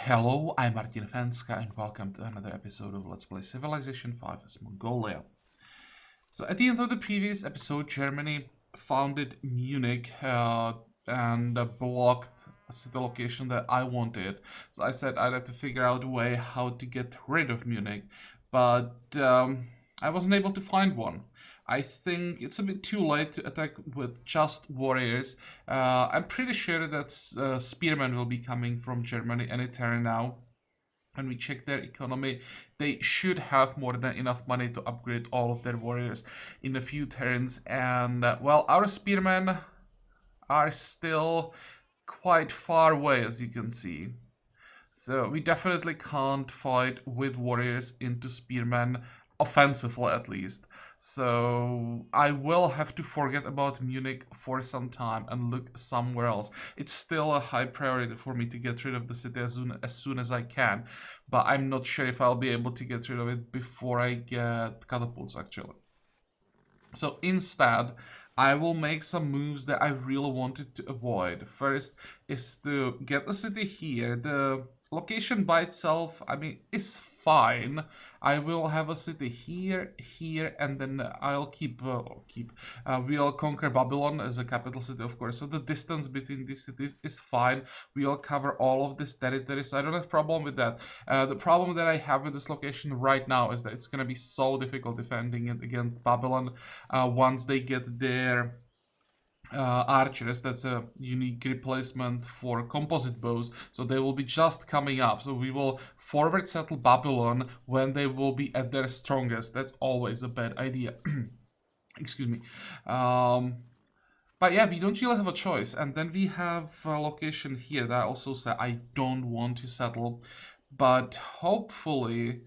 Hello, I'm Martin Fencka and welcome to another episode of Let's Play Civilization 5 as Mongolia. So at the end of the previous episode, Germany founded Munich and blocked a city location that I wanted. So I said I'd have to figure out a way how to get rid of Munich, but I wasn't able to find one. I think it's a bit too late to attack with just warriors. I'm pretty sure that spearmen will be coming from Germany any turn now. When we check their economy, they should have more than enough money to upgrade all of their warriors in a few turns. And, well, our spearmen are still quite far away, as you can see. So we definitely can't fight with warriors into spearmen, offensively at least. So I will have to forget about Munich for some time and look somewhere else. It's still a high priority for me to get rid of the city as soon as I can, but I'm not sure if I'll be able to get rid of it before I get catapults actually. So instead, I will make some moves that I really wanted to avoid. First is to get the city here. The location by itself, I mean, is fine. I will have a city here, here, and then I'll we'll conquer Babylon as a capital city, of course. So the distance between these cities is fine. We'll cover all of this territory, so I don't have a problem with that. The problem that I have with this location right now is that it's going to be so difficult defending it against Babylon once they get their archers. That's a unique replacement for composite bows, so they will be just coming up. So we will forward settle Babylon when they will be at their strongest. That's always a bad idea. Excuse me. But yeah, we don't really have a choice. And then we have a location here that I also say I don't want to settle, but hopefully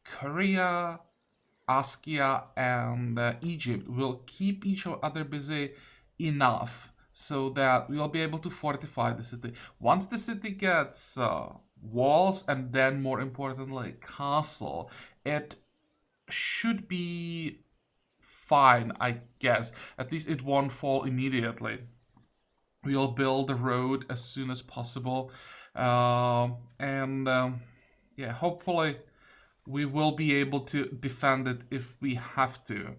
Korea, Askia and Egypt will keep each other busy enough so that we'll be able to fortify the city. Once the city gets walls and then, more importantly, castle, it should be fine, I guess. At least it won't fall immediately. We'll build the road as soon as possible. Yeah, hopefully we will be able to defend it if we have to.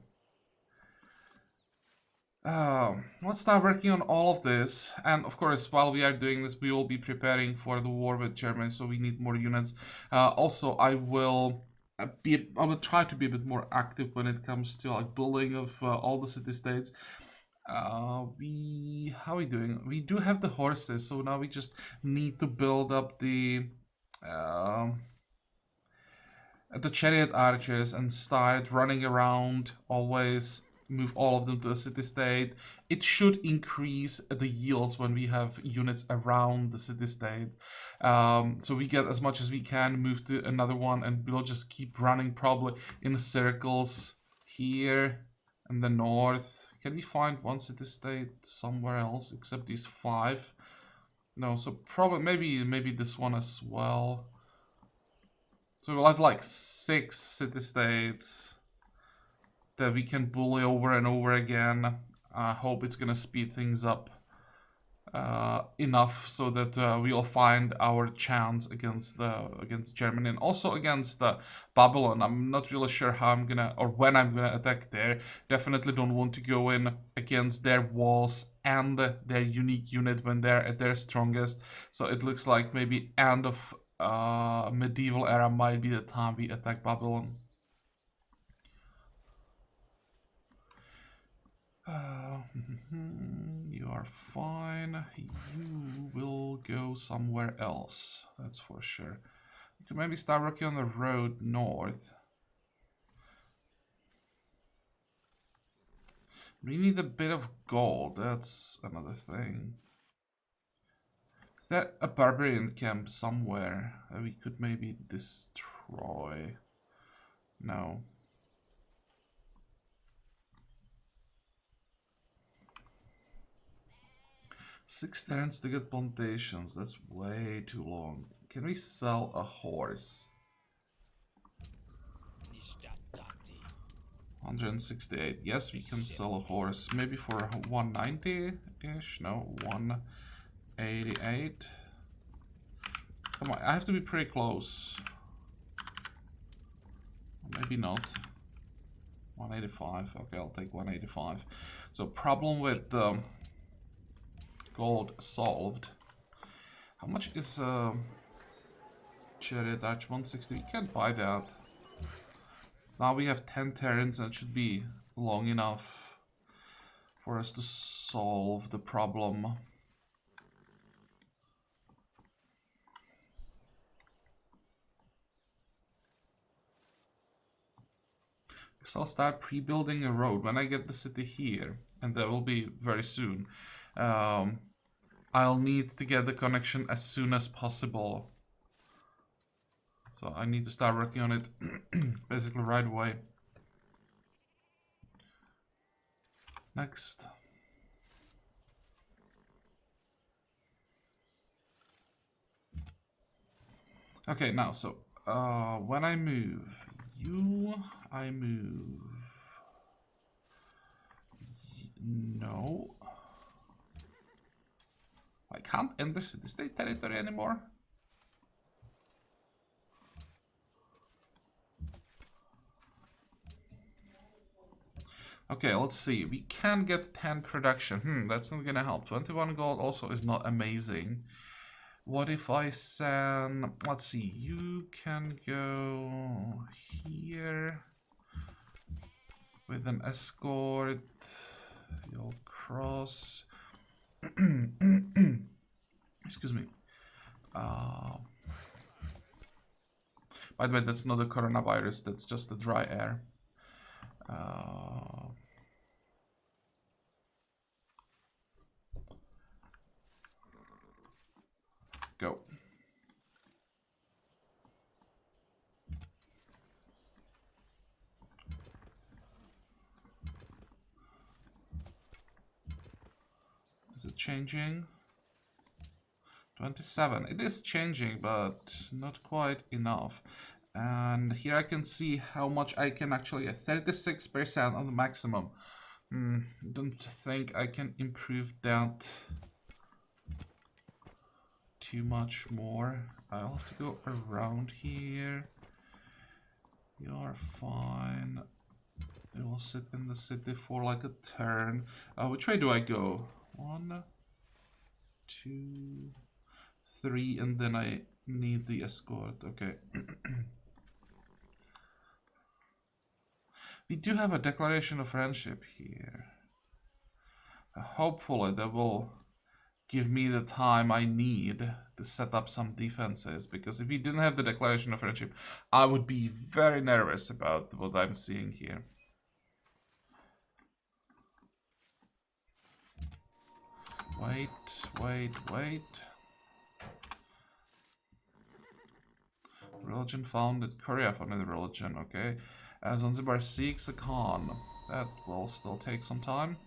Let's start working on all of this. And of course, while we are doing this, we will be preparing for the war with Germany, so we need more units. Also, I will try to be a bit more active when it comes to like building of all the city-states. How are we doing? We do have the horses, so now we just need to build up the chariot archers and start running around, always move all of them to a city-state. It should increase the yields when we have units around the city-state. So we get as much as we can, move to another one, and we'll just keep running probably in circles here in the north. Can we find one city-state somewhere else except these 5? No, so probably maybe this one as well. So we'll have like 6 city-states that we can bully over and over again. I hope it's gonna speed things up enough so that we'll find our chance against Germany and also against Babylon. I'm not really sure how I'm gonna or when I'm gonna attack there. Definitely don't want to go in against their walls and their unique unit when they're at their strongest. So it looks like maybe end of medieval era might be the time we attack Babylon. You are fine. You will go somewhere else. That's for sure. You could maybe start working on the road north. We need a bit of gold. That's another thing. Is there a barbarian camp somewhere that we could maybe destroy? No. Six turns to get plantations. That's way too long. Can we sell a horse? 168. Yes, we can sell a horse. Maybe for 190-ish? No, 188. Come on, I have to be pretty close. Maybe not. 185. Okay, I'll take 185. So problem with gold solved. How much is Chariot Arch? 160. We can't buy that. Now we have 10 turns and it should be long enough for us to solve the problem. So I'll start pre-building a road when I get the city here, and that will be very soon. I'll need to get the connection as soon as possible. So I need to start working on it basically right away. Next. Okay, now, so when I move you, I move. No. I can't enter city-state territory anymore. Okay, let's see. We can get 10 production. That's not gonna help. 21 gold also is not amazing. What if I send... Let's see. You can go here with an escort. You'll cross. Excuse me. By the way, that's not a coronavirus. That's just the dry air. Go. Is it changing? 27. It is changing, but not quite enough. And here I can see how much I can actually get. 36% on the maximum. Don't think I can improve that too much more. I'll have to go around here. You're fine. It will sit in the city for like a turn. Which way do I go? 1, 2, 3, and then I need the escort. Okay. We do have a declaration of friendship here. Hopefully that will give me the time I need to set up some defenses, because if we didn't have the declaration of friendship, I would be very nervous about what I'm seeing here. Wait. Religion founded. Korea founded the religion, okay. Zanzibar seeks a Khan. That will still take some time.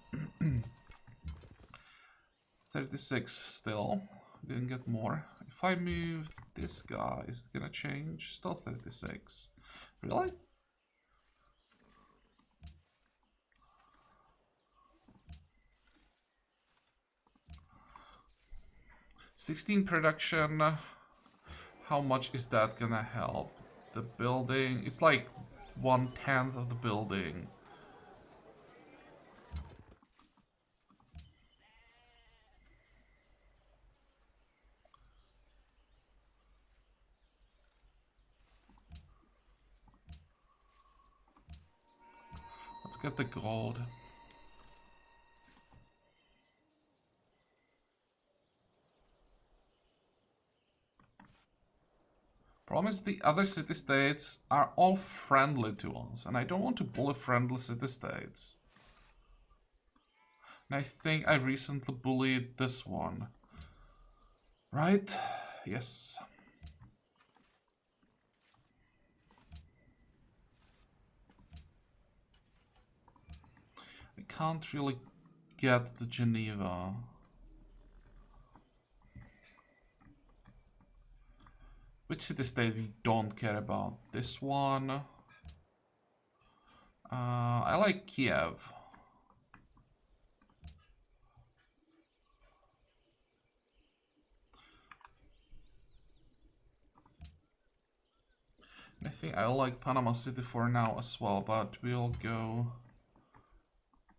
36 still. Didn't get more. If I move this guy, is it gonna change? Still 36. Really? $16 production. How much is that gonna help? The building, it's like 1/10 of the building. Let's get the gold. Problem is the other city-states are all friendly to us, and I don't want to bully friendly city-states. And I think I recently bullied this one. Right? Yes. I can't really get to Geneva. Which city-state we don't care about? This one. I like Kiev. I think I like Panama City for now as well, but we'll go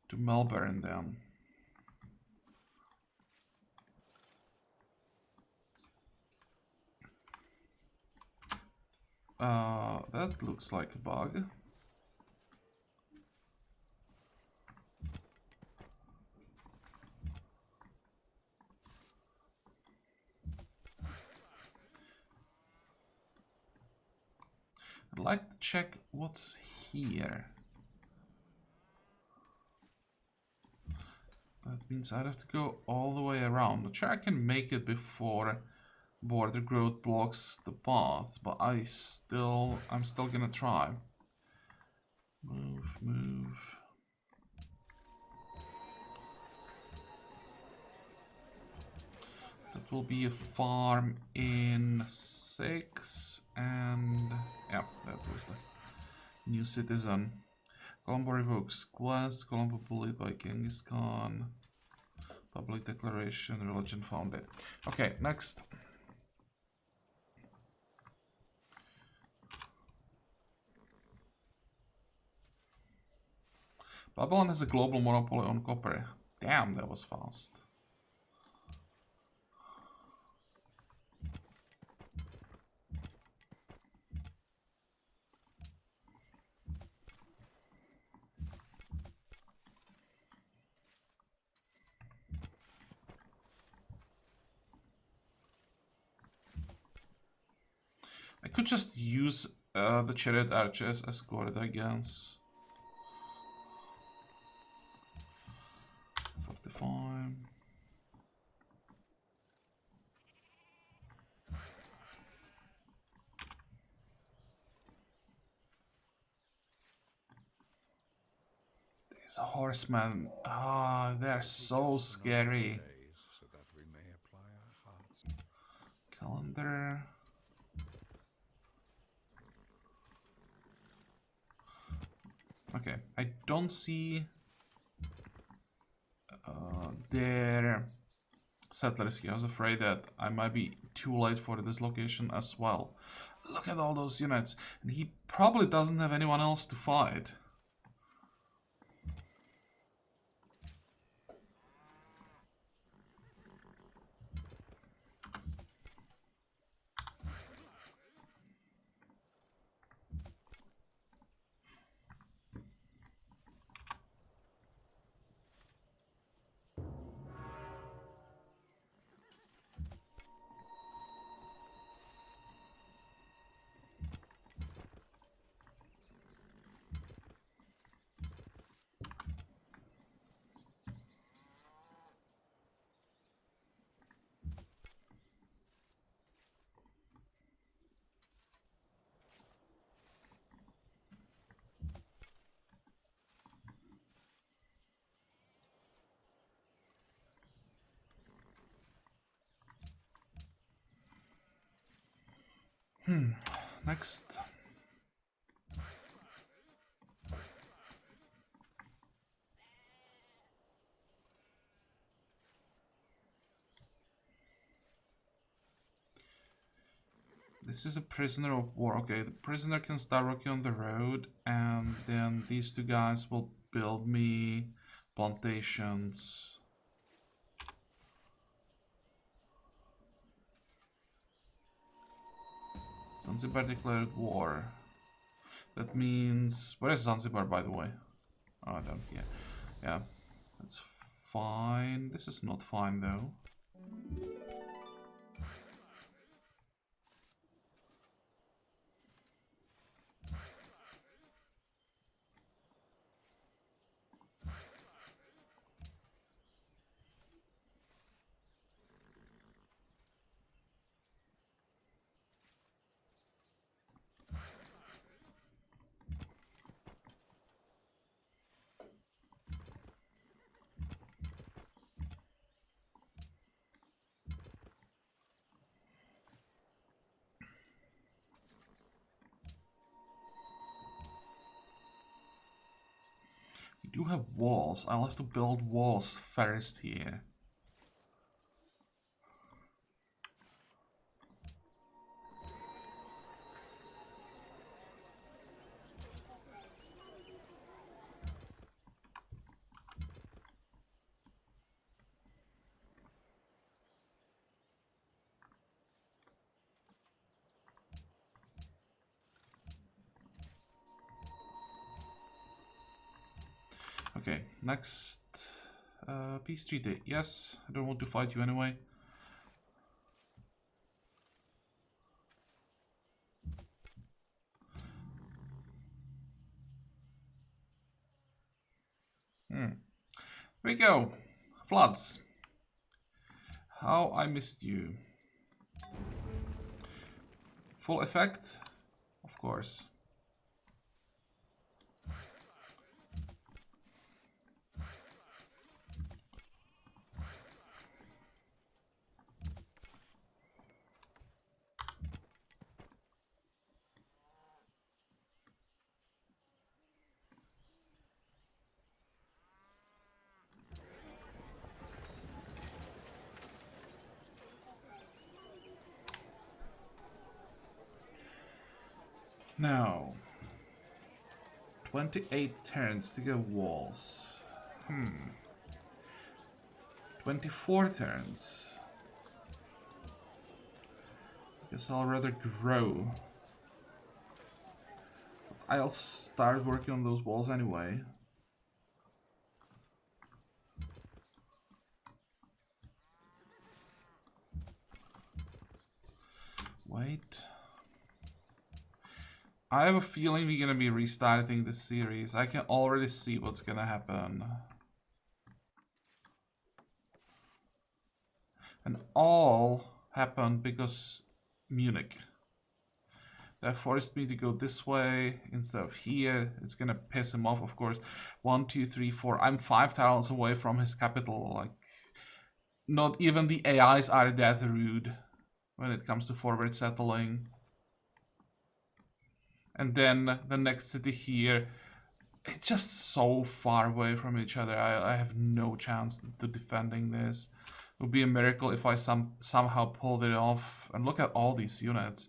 to Melbourne then. That looks like a bug. I'd like to check what's here. That means I'd have to go all the way around. I'm sure I can make it before border growth blocks the path, but I'm still gonna try. Move, move. That will be a farm in 6, and yeah, that was the new citizen. Colombo revokes quest, Colombo bullied by Genghis Khan. Public declaration, religion founded. Okay, next. Babylon has a global monopoly on copper. Damn, that was fast. I could just use the chariot archers as escort, I guess. 45. These horsemen, they're so scary. Calendar. Okay, I don't see their settlers here. I was afraid that I might be too late for this location as well. Look at all those units. And he probably doesn't have anyone else to fight. Next. This is a prisoner of war. Okay, the prisoner can start working on the road, and then these two guys will build me plantations. Zanzibar declared war. That means... Where is Zanzibar, by the way? Oh, I don't care. Yeah, that's fine. This is not fine, though. We do have walls. I'll have to build walls first here. Okay, next peace treaty. Yes, I don't want to fight you anyway. Here we go. Floods. How I missed you. Full effect? Of course. Now, 28 turns to go walls. 24 turns. Guess I'll rather grow. I'll start working on those walls anyway. Wait. I have a feeling we're gonna be restarting this series. I can already see what's gonna happen. And all happened because Munich. That forced me to go this way instead of here. It's gonna piss him off, of course. 1, 2, 3, 4. I'm 5 tiles away from his capital. Like, not even the AIs are that rude when it comes to forward settling. And then the next city here, it's just so far away from each other. I have no chance to defending this. It would be a miracle if I somehow pulled it off. And look at all these units.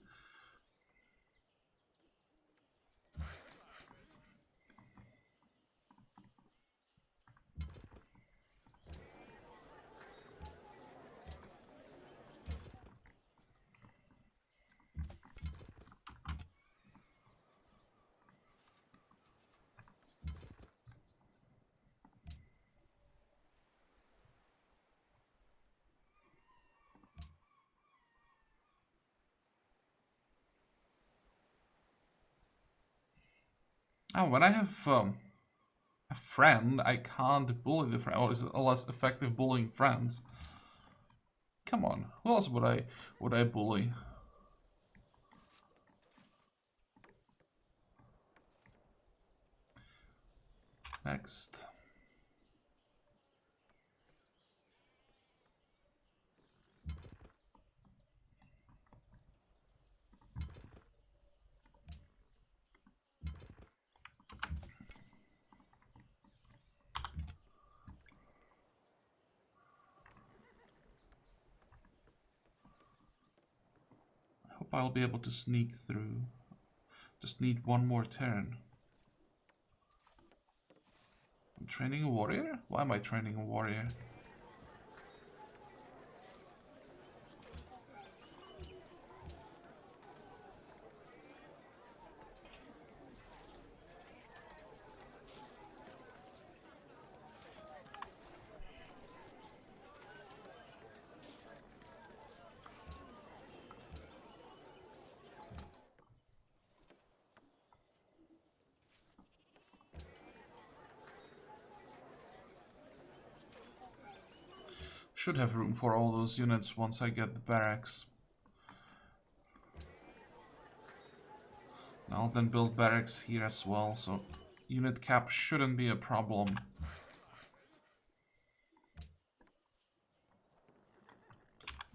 Oh, when I have a friend, I can't bully the friend, or is it less effective bullying friends? Come on, who else would I bully? Next. I'll be able to sneak through. Just need one more turn. I'm training a warrior? Why am I training a warrior? Should have room for all those units once I get the barracks. I'll then build barracks here as well, so unit cap shouldn't be a problem.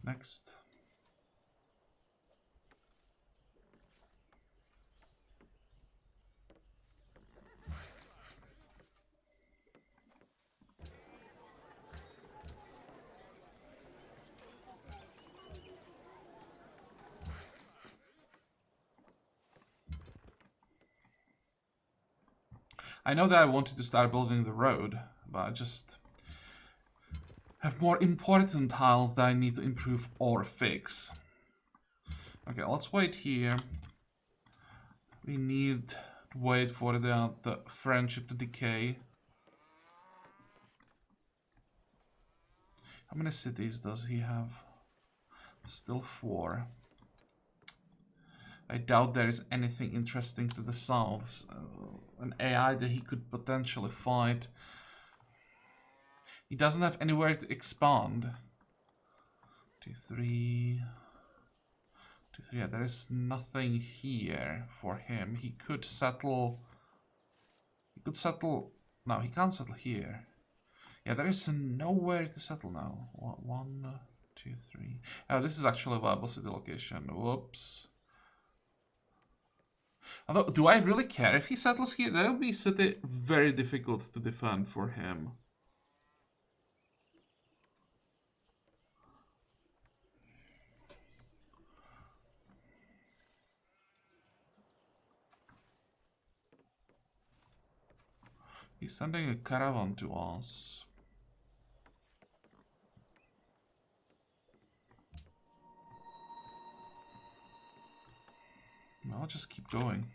Next. I know that I wanted to start building the road, but I just have more important tiles that I need to improve or fix. Okay, let's wait here. We need to wait for the friendship to decay. How many cities does he have? Still 4. I doubt there is anything interesting to the south. An AI that he could potentially fight. He doesn't have anywhere to expand. 2, 3... 2, 3, yeah, there is nothing here for him. He could settle... He could settle... No, he can't settle here. Yeah, there is nowhere to settle now. 1, 2, 3... Oh, this is actually a viable city location. Whoops. Although, do I really care if he settles here? That would be city very difficult to defend for him. He's sending a caravan to us. I'll just keep going.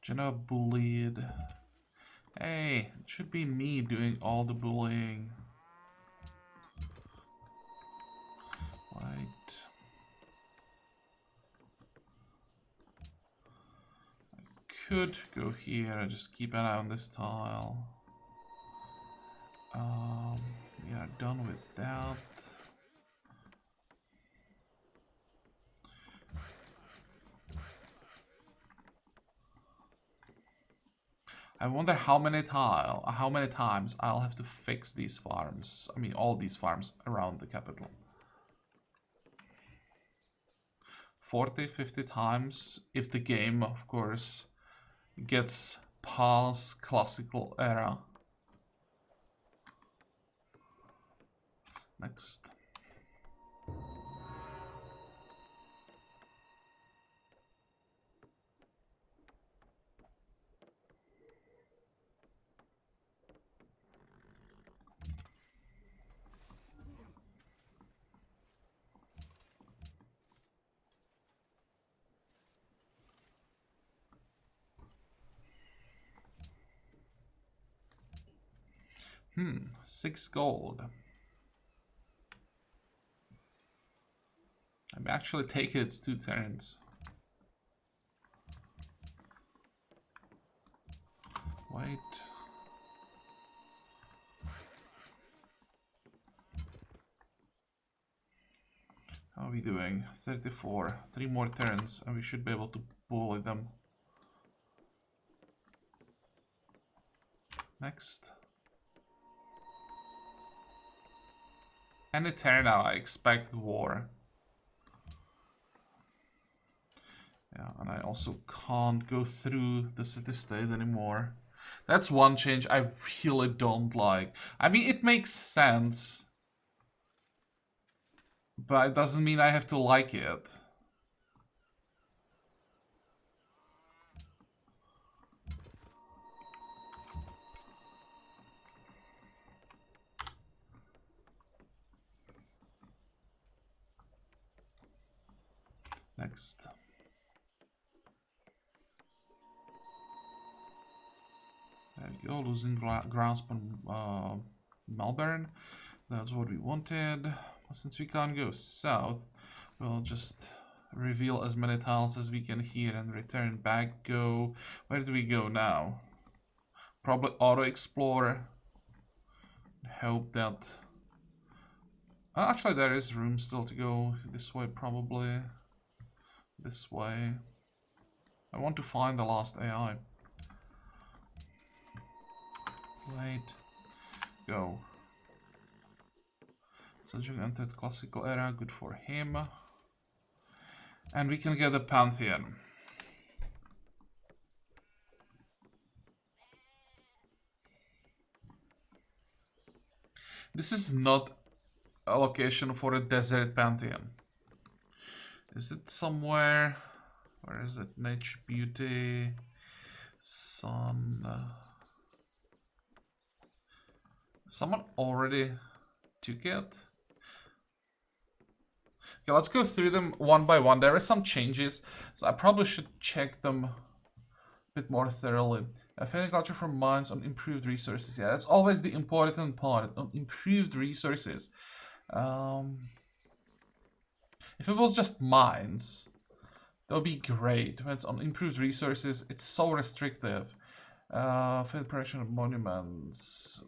Jenna bullied. Hey, it should be me doing all the bullying. Right. I could go here and just keep an eye on this tile. We are done with that. I wonder how many times I'll have to fix these farms. I mean, all these farms around the capital. 40, 50 times if the game, of course, gets past classical era. Next. Hmm, 6 gold. I'm actually taking its 2 turns. Wait. How are we doing? 34. 3 more turns and we should be able to bully them. Next. Any turn now, I expect war. Yeah, and I also can't go through the city-state anymore. That's one change I really don't like. I mean, it makes sense. But it doesn't mean I have to like it. Next. There we go, losing grasp on Melbourne. That's what we wanted. But since we can't go south, we'll just reveal as many tiles as we can here and return back. Go. Where do we go now? Probably auto-explore. Hope that... Actually, there is room still to go this way, probably. This way. I want to find the last AI. Wait. Go. Seljuk entered classical era, good for him. And we can get a Pantheon. This is not a location for a desert Pantheon. Is it somewhere? Where is it? Nature, beauty, sun. Someone already took it. Okay, let's go through them one by one. There are some changes, so I probably should check them bit more thoroughly. Failing culture from mines on improved resources. Yeah, that's always the important part, on improved resources. If it was just mines, that would be great. When it's on improved resources, it's so restrictive. Faith production of monuments.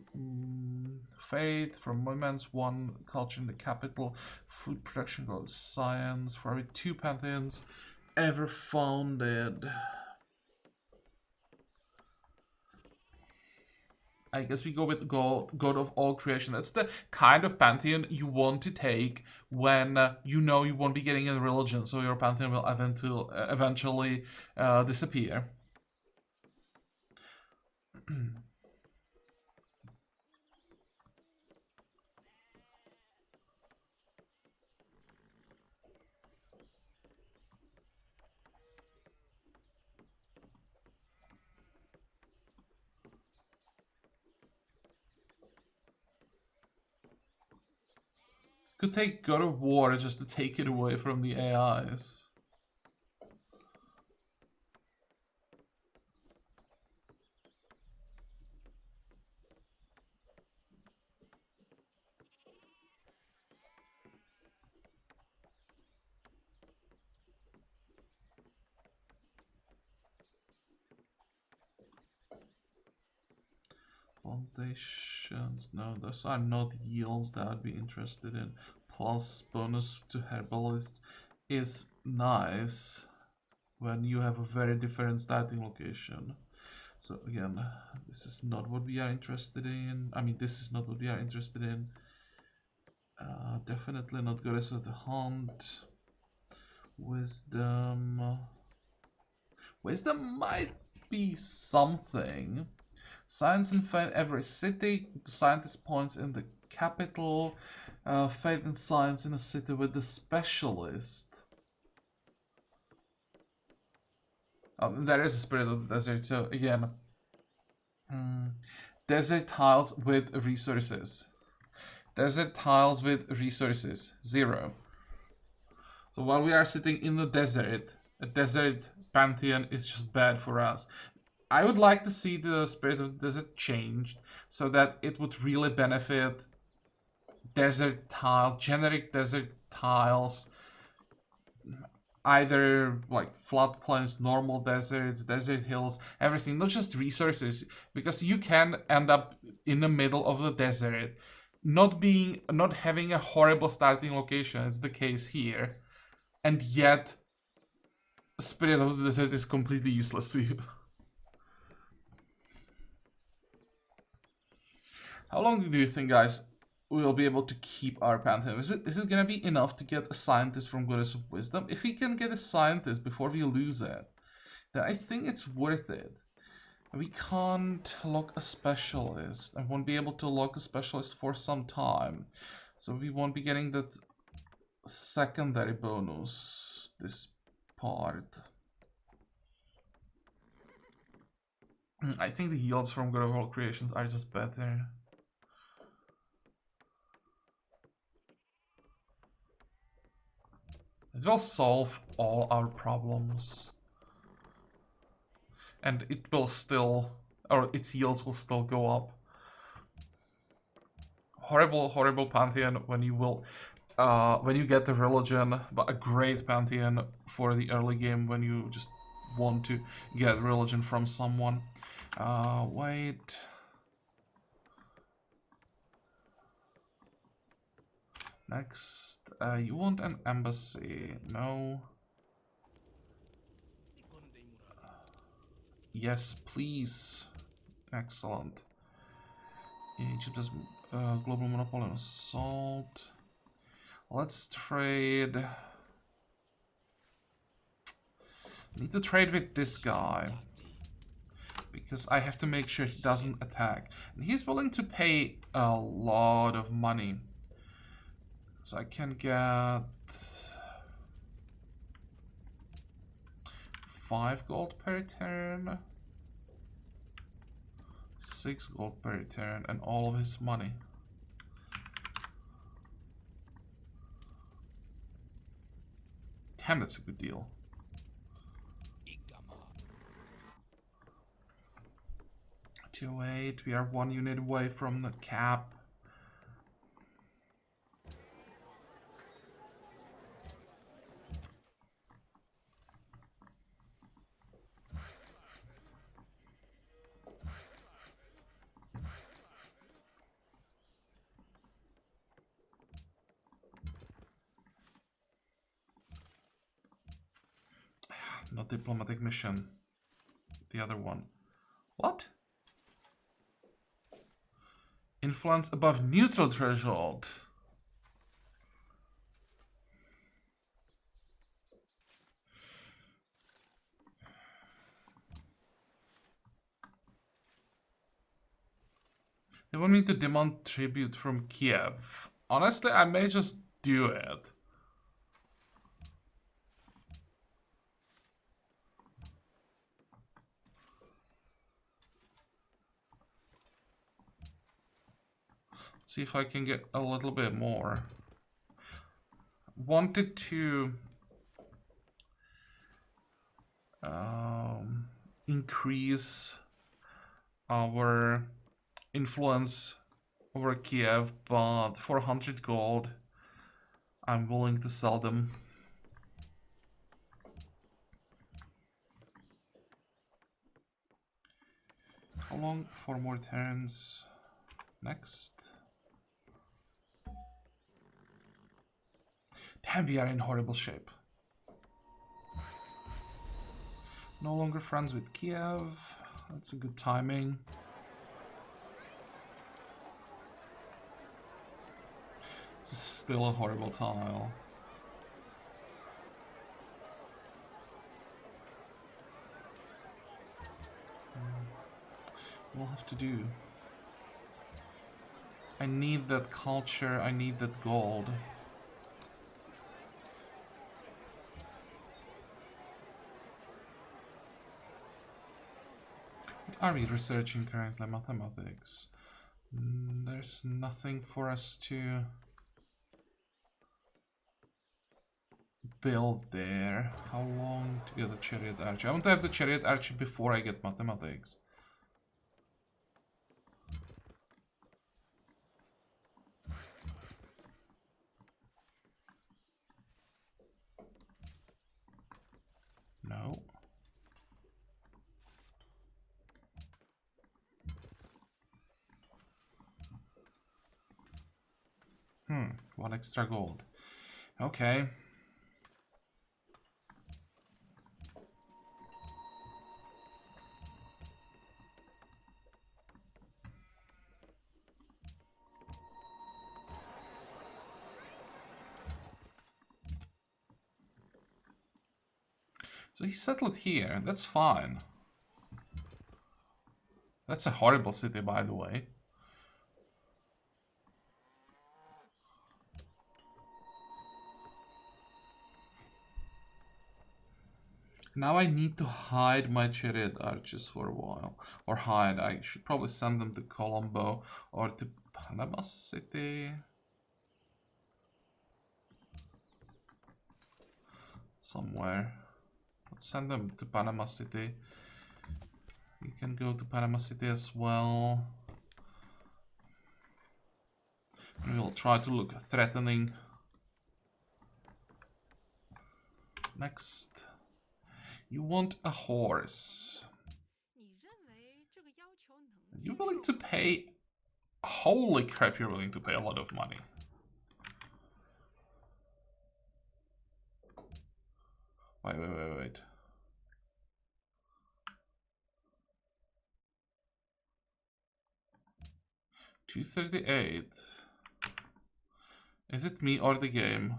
Faith from monuments, 1 culture in the capital. Food production goes science. For every 2 pantheons ever founded. I guess we go with God of all creation. That's the kind of pantheon you want to take when you know you won't be getting a religion, so your pantheon will eventually disappear. Could take God of War just to take it away from the AIs. Plantations, no, those are not yields that I'd be interested in. Plus bonus to herbalist is nice when you have a very different starting location. So again, this is not what we are interested in. I mean, this is not what we are interested in. Definitely not Goddess of the Hunt. Wisdom. Wisdom might be something. Science and faith every city. Scientist points in the capital. Faith and science in a city with the specialist. There is a spirit of the desert, so again. Desert tiles with resources. Desert tiles with resources. 0. So while we are sitting in the desert, a desert pantheon is just bad for us. I would like to see the spirit of the desert changed so that it would really benefit desert tiles, generic desert tiles, either like floodplains, normal deserts, desert hills, everything, not just resources, because you can end up in the middle of the desert, not having a horrible starting location. It's the case here, and yet Spirit of the Desert is completely useless to you. How long do you think, guys, we'll be able to keep our pantheon? Is it gonna be enough to get a scientist from Goddess of Wisdom? If we can get a scientist before we lose it, then I think it's worth it. We can't lock a specialist. I won't be able to lock a specialist for some time. So we won't be getting that secondary bonus this part. I think the yields from God of All Creations are just better. It will solve all our problems. And it will still, or its yields will still go up. Horrible, horrible pantheon when you get the religion, but a great pantheon for the early game when you just want to get religion from someone. Wait. Next, you want an embassy? No. Yes, please. Excellent. Egypt has global monopoly on salt. Let's trade. I need to trade with this guy because I have to make sure he doesn't attack. And he's willing to pay a lot of money. So I can get 5 gold per turn, 6 gold per turn, and all of his money. Damn, that's a good deal. 208. We are 1 unit away from the cap. Not diplomatic mission. The other one. What? Influence above neutral threshold. They want me to demand tribute from Kiev. Honestly, I may just do it. See if I can get a little bit more. Wanted to increase our influence over Kiev, but for 100 gold, I'm willing to sell them. How long? 4 more turns. Next. Damn, we are in horrible shape. No longer friends with Kiev. That's a good timing. This is still a horrible tile. We'll have to do. I need that culture, I need that gold. What are we researching currently? Mathematics. There's nothing for us to build there. How long to get the chariot archer? I want to have the chariot archer before I get mathematics. No. One extra gold. Okay. So he settled here. That's fine. That's a horrible city, by the way. Now I need to hide my chariot archers for a while. Or hide. I should probably send them to Colombo or to Panama City. Somewhere. Let's send them to Panama City. You can go to Panama City as well. And we'll try to look threatening. Next. You want a horse. You're willing to pay... Holy crap, you're willing to pay a lot of money. Wait. 238. Is it me or the game?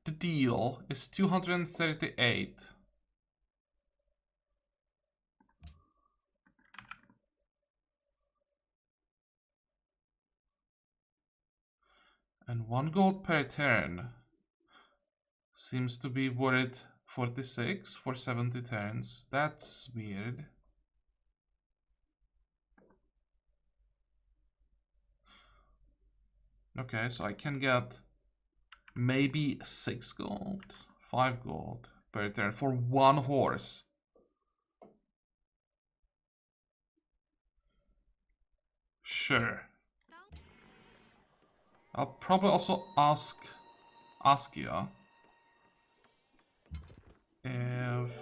The deal is 238. And 1 gold per turn seems to be worth 46 for 70 turns. That's weird. Okay, so I can get maybe 6 gold, 5 gold. per turn for 1 horse. Sure. I'll probably also ask Askia if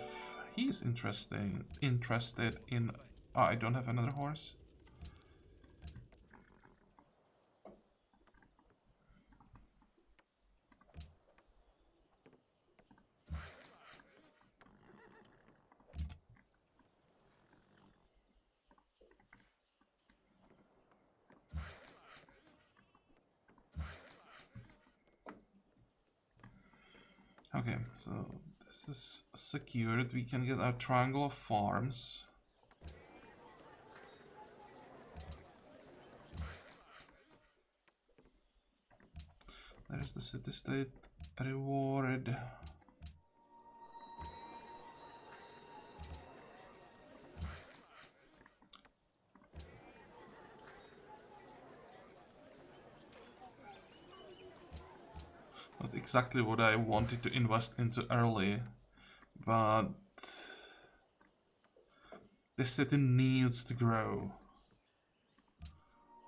he's interested in... Oh, I don't have another horse. Okay, so this is secured. We can get our triangle of farms. There's the city-state reward. Not exactly what I wanted to invest into early, but this city needs to grow.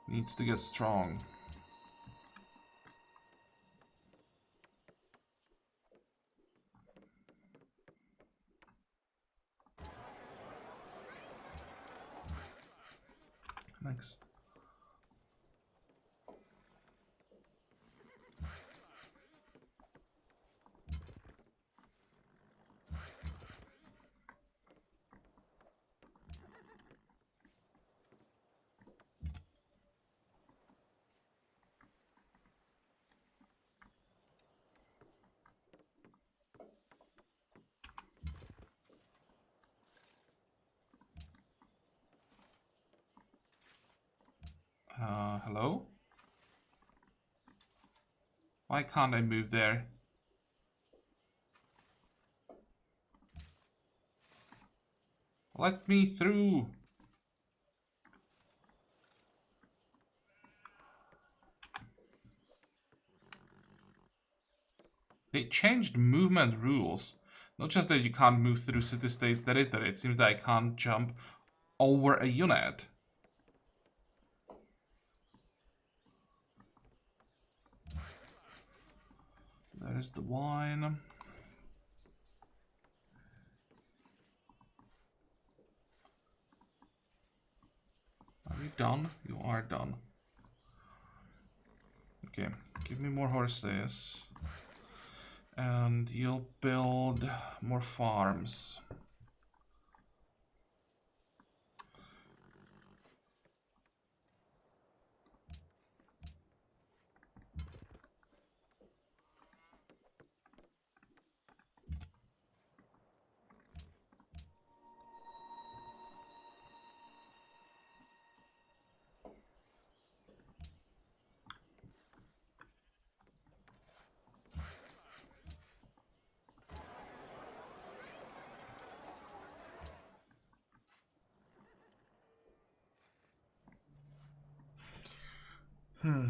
Needs to get strong. Next. Hello? Why can't I move there? Let me through! They changed movement rules. Not just that you can't move through city-state territory, it seems that I can't jump over a unit. There's the wine. Are you done? You are done. Okay, give me more horses. And you'll build more farms.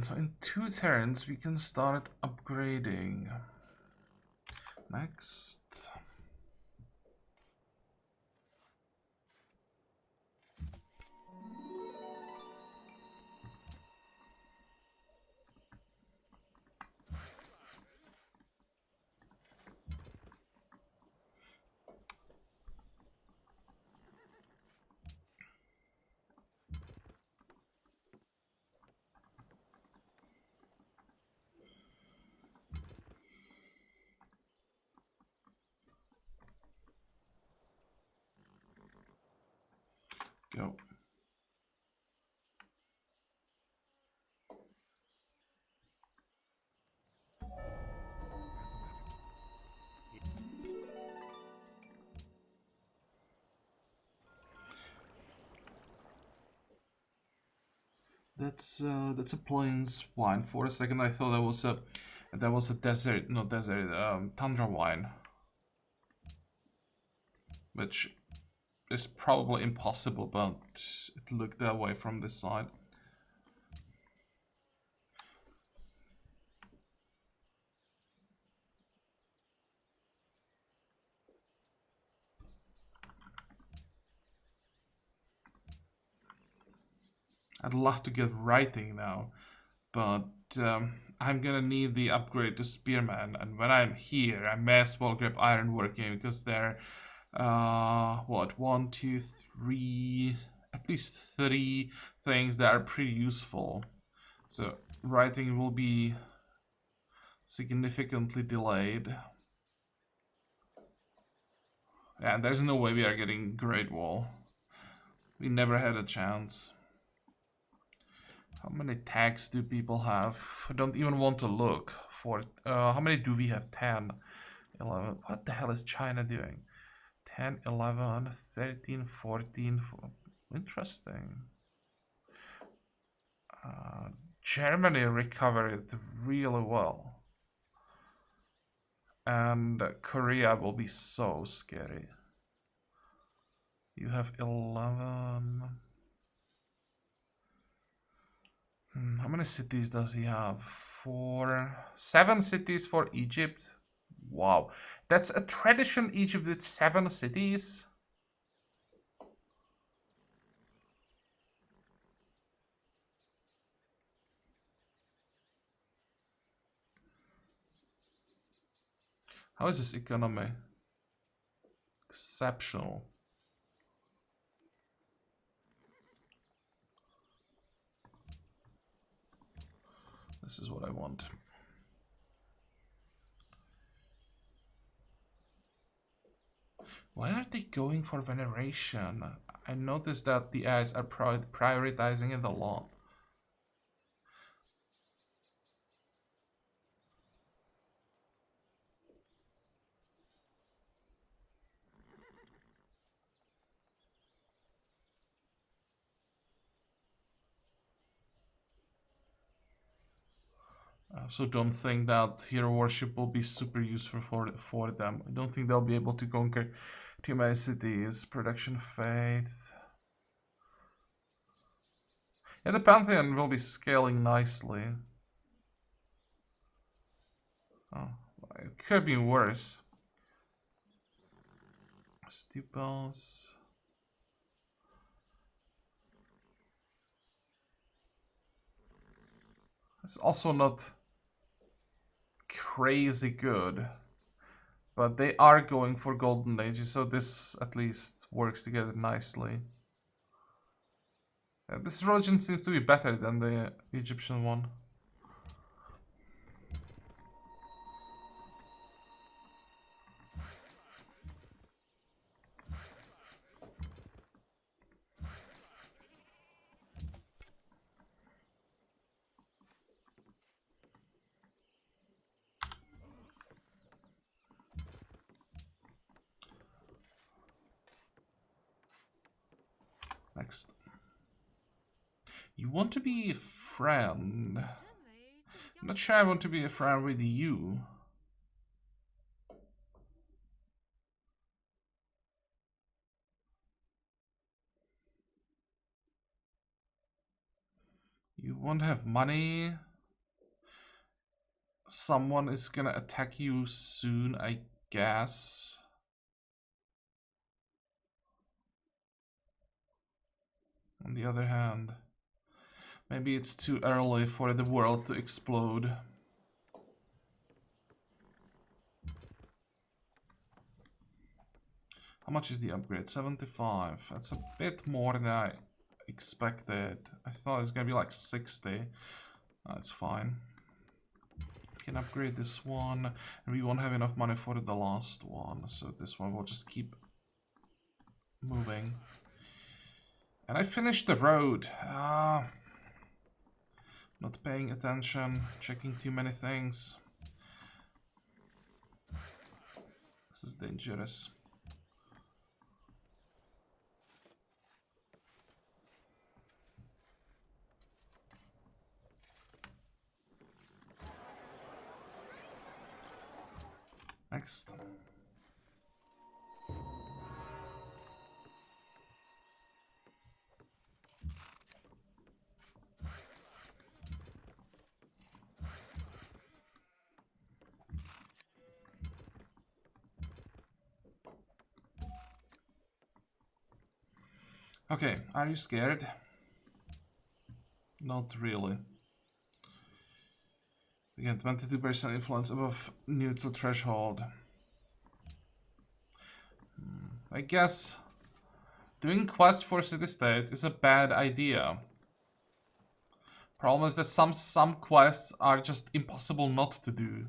So in 2 turns we can start upgrading. Next. Go. That's a plains wine. For a second, I thought that was a desert, no desert, tundra wine, which is probably impossible, but it looked that way from this side. I'd love to get writing now, but I'm gonna need the upgrade to Spearman, and when I'm here, I may as well grab Ironworking because they're, what, 1, 2, 3, at least 3 things that are pretty useful. So writing will be significantly delayed. Yeah, there's no way we are getting Great Wall. We never had a chance. How many tags do people have? I don't even want to look for it. How many do we have? 10, 11. What the hell is China doing? 10, 11, 13, 14. Interesting. Germany recovered really well. And Korea will be so scary. You have 11. How many cities does he have? 7 cities for Egypt. Wow, that's a tradition, Egypt with 7 cities. How is this economy? Exceptional. This is what I want. Why are they going for veneration? I noticed that the ads are prioritizing it a lot. I also don't think that hero worship will be super useful for them. I don't think they'll be able to conquer too many cities. Production faith. Yeah, the Pantheon will be scaling nicely. Oh, it could have been worse. Stupas. It's also not crazy good, but they are going for golden ages, so this at least works together nicely. This religion seems to be better than the Egyptian one. Next. You want to be a friend? I'm not sure I want to be a friend with you. You won't have money. Someone is gonna attack you soon, I guess. On the other hand, maybe it's too early for the world to explode. How much is the upgrade? 75. That's a bit more than I expected. I thought it was gonna be like 60. That's fine. Can upgrade this one, and we won't have enough money for the last one, so this one will just keep moving. And I finished the road. Not paying attention, checking too many things. This is dangerous. Next. Okay, are you scared? Not really. Again, 22% influence above neutral threshold. I guess doing quests for city-states is a bad idea. Problem is that some quests are just impossible not to do.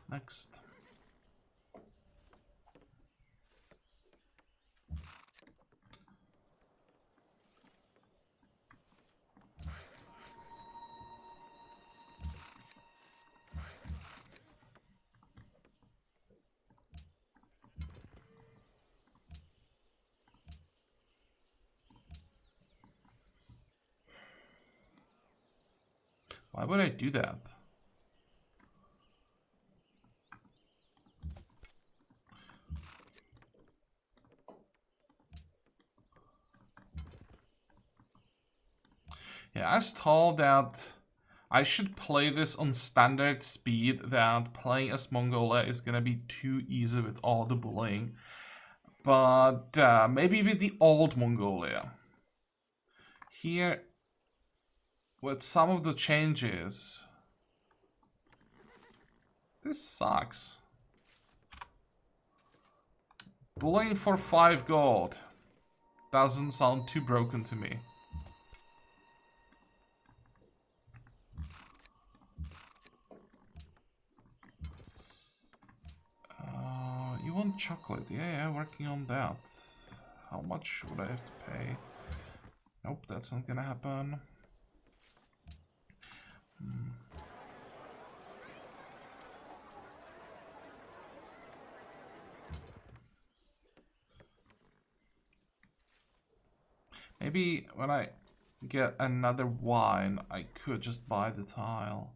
Next. Why would I do that? Yeah, I was told that I should play this on standard speed, that playing as Mongolia is gonna be too easy with all the bullying. But maybe with the old Mongolia. Here, with some of the changes, this sucks. Bullying for 5 gold doesn't sound too broken to me. You want chocolate? Yeah, working on that. How much would I have to pay? Nope, that's not gonna happen. Maybe when I get another wine, I could just buy the tile.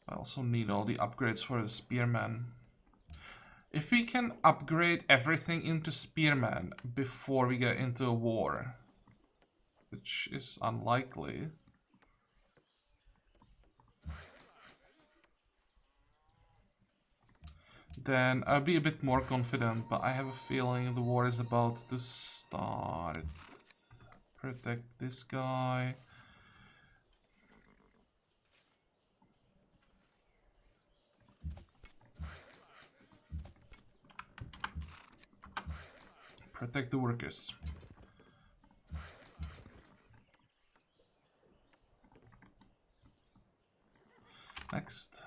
I also need all the upgrades for the spearman. If we can upgrade everything into spearman before we get into a war, which is unlikely, then I'll be a bit more confident, but I have a feeling the war is about to start. Protect this guy. Protect the workers. Next.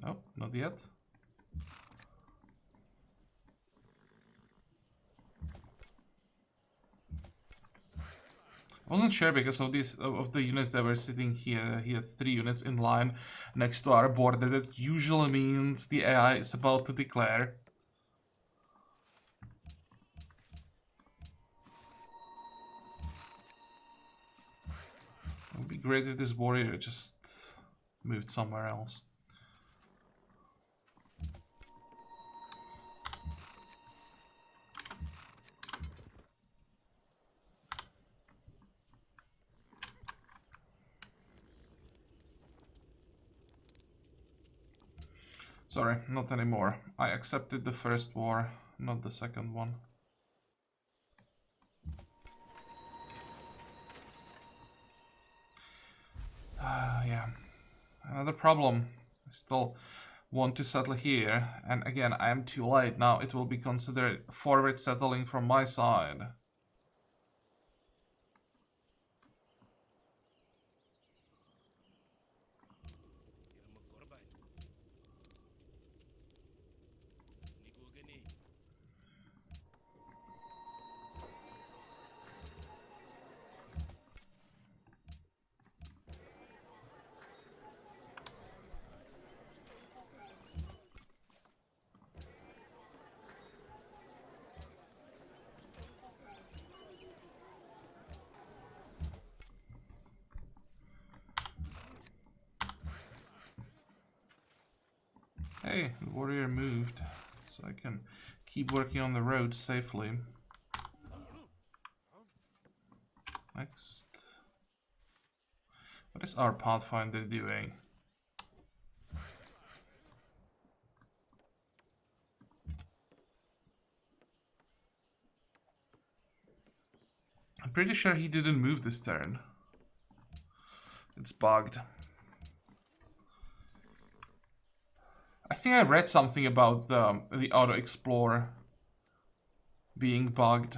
Nope, not yet. I wasn't sure because of these of the units that were sitting here. He had 3 units in line next to our border. That usually means the AI is about to declare. It would be great if this warrior just moved somewhere else. Sorry, not anymore. I accepted the first war, not the second one. Yeah, another problem. I still want to settle here, and again, I am too late. Now it will be considered forward settling from my side. Hey, the warrior moved, so I can keep working on the road safely. Next. What is our Pathfinder doing? I'm pretty sure he didn't move this turn. It's bugged. I think I read something about the Auto Explorer being bugged.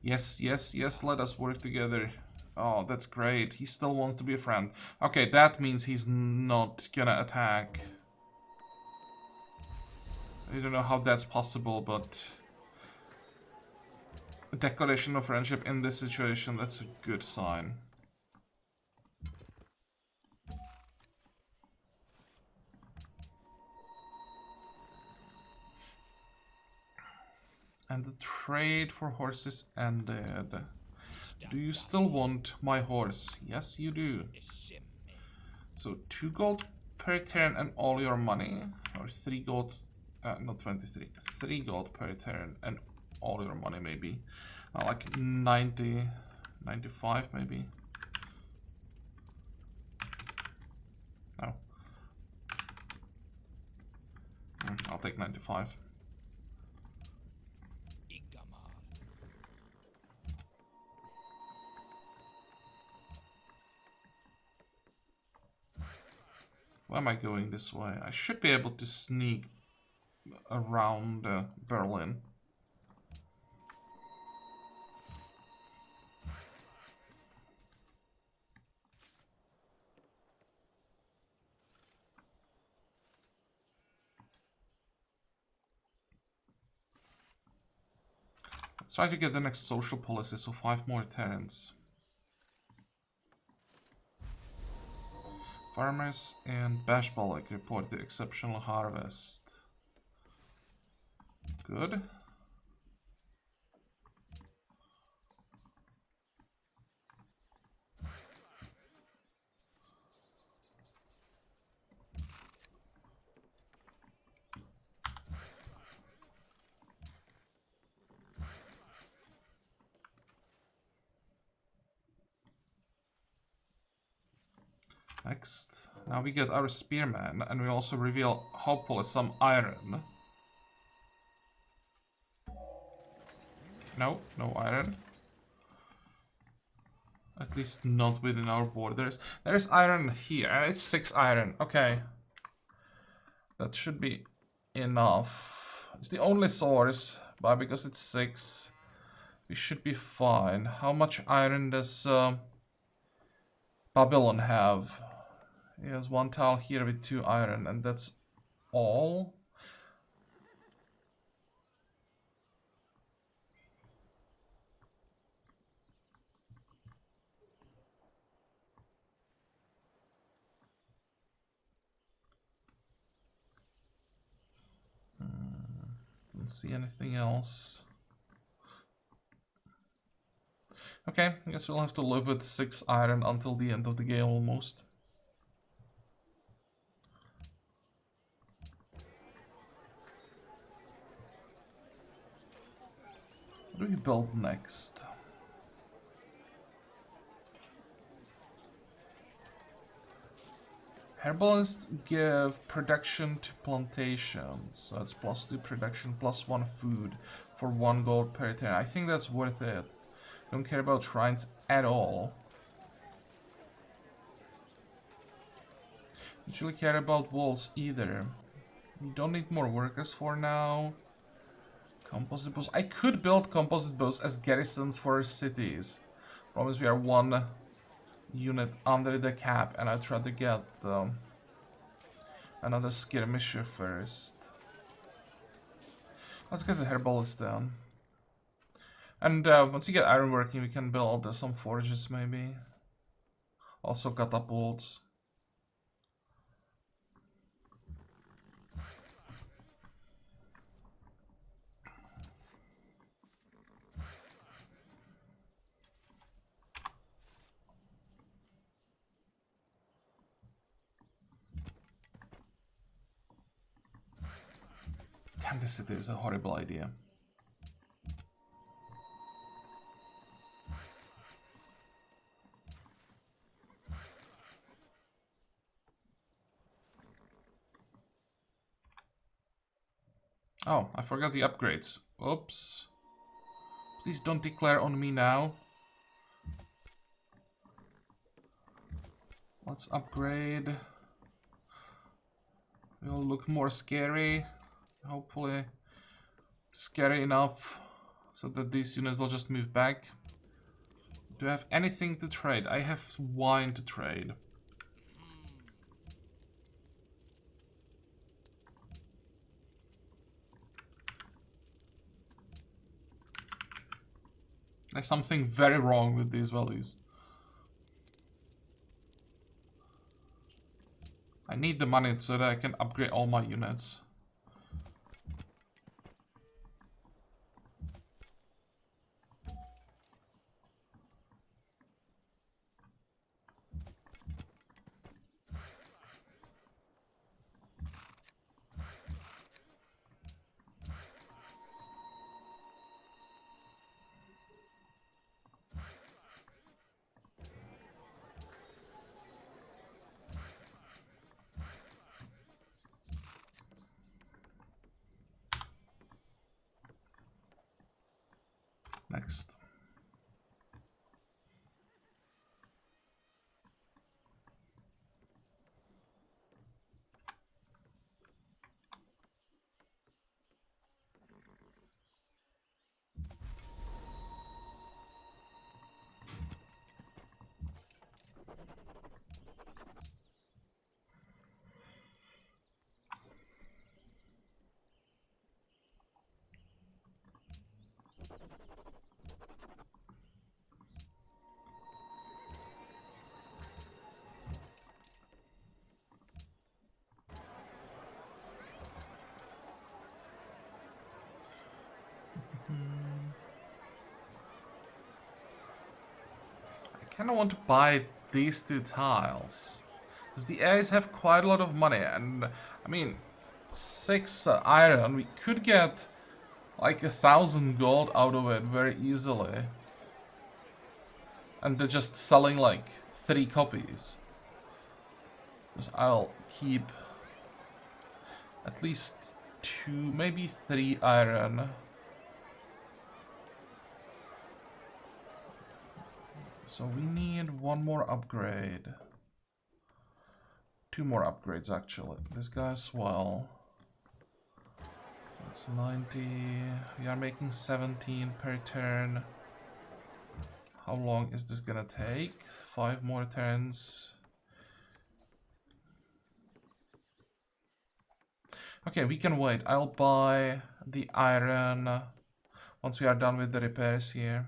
Yes, yes, yes, let us work together. Oh, that's great. He still wants to be a friend. Okay, that means he's not gonna attack. I don't know how that's possible, but... a declaration of friendship in this situation, that's a good sign. And the trade for horses ended. Do you still want my horse? Yes, you do. So 2 gold per turn and all your money. Or 3 gold, not 23. 3 gold per turn and all your money maybe. Like 90, 95 maybe. No. I'll take 95. Why am I going this way? I should be able to sneak around Berlin. Let's try to get the next social policy, so 5 more turns. Farmers and Bashbalak reported exceptional harvest. Good. Next, now we get our spearman, and we also reveal hopefully some iron. No, no iron. At least not within our borders. There is iron here, and it's 6 iron. Okay. That should be enough. It's the only source, but because it's 6, we should be fine. How much iron does Babylon have? He has 1 tile here with 2 iron, and that's all. Don't see anything else. Okay, I guess we'll have to live with 6 iron until the end of the game almost. What do we build next? Herbalists give production to plantations. So it's +2 production, +1 food for 1 gold per turn. I think that's worth it. Don't care about shrines at all. Don't really care about walls either. We don't need more workers for now. Composite bows. I could build composite bows as garrisons for cities. Promise we are 1 unit under the cap, and I try to get another skirmisher first. Let's get the herbalist down. And once you get iron working, we can build some forges maybe. Also catapults. Damn, this city is a horrible idea. Oh, I forgot the upgrades. Oops. Please don't declare on me now. Let's upgrade. It'll look more scary. Hopefully scary enough so that these units will just move back. Do I have anything to trade? I have wine to trade. There's something very wrong with these values. I need the money so that I can upgrade all my units. Next. I kind of want to buy these two tiles. Because the A's have quite a lot of money. And, I mean, 6 iron. We could get like 1,000 gold out of it very easily. And they're just selling like 3 copies. Because I'll keep at least 2, maybe 3 iron. So we need 1 more upgrade. 2 more upgrades actually. This guy as well. That's 90. We are making 17 per turn. How long is this gonna take? 5 more turns. Okay, we can wait. I'll buy the iron once we are done with the repairs here.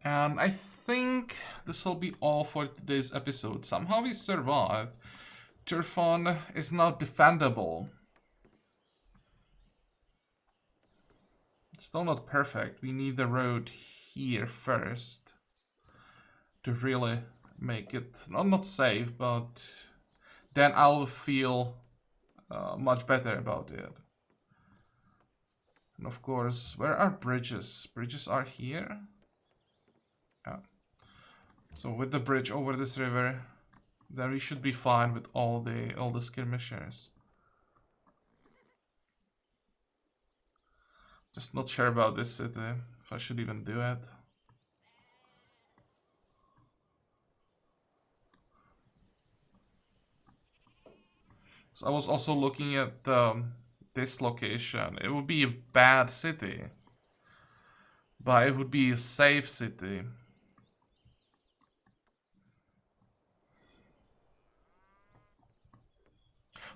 And I think this will be all for today's episode. Somehow we survived. Turfon is now defendable. It's still not perfect. We need the road here first to really make it not safe, but then I'll feel much better about it. And of course, where are bridges? Bridges are here. Yeah. So with the bridge over this river, then we should be fine with all the skirmishers. Just not sure about this city, if I should even do it. So I was also looking at this location. It would be a bad city, but it would be a safe city.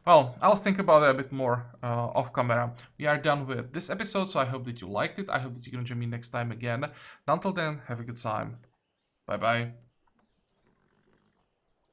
Well, I'll think about it a bit more off camera. We are done with this episode, so I hope that you liked it. I hope that you're gonna join me next time again. Until then, have a good time. Bye bye.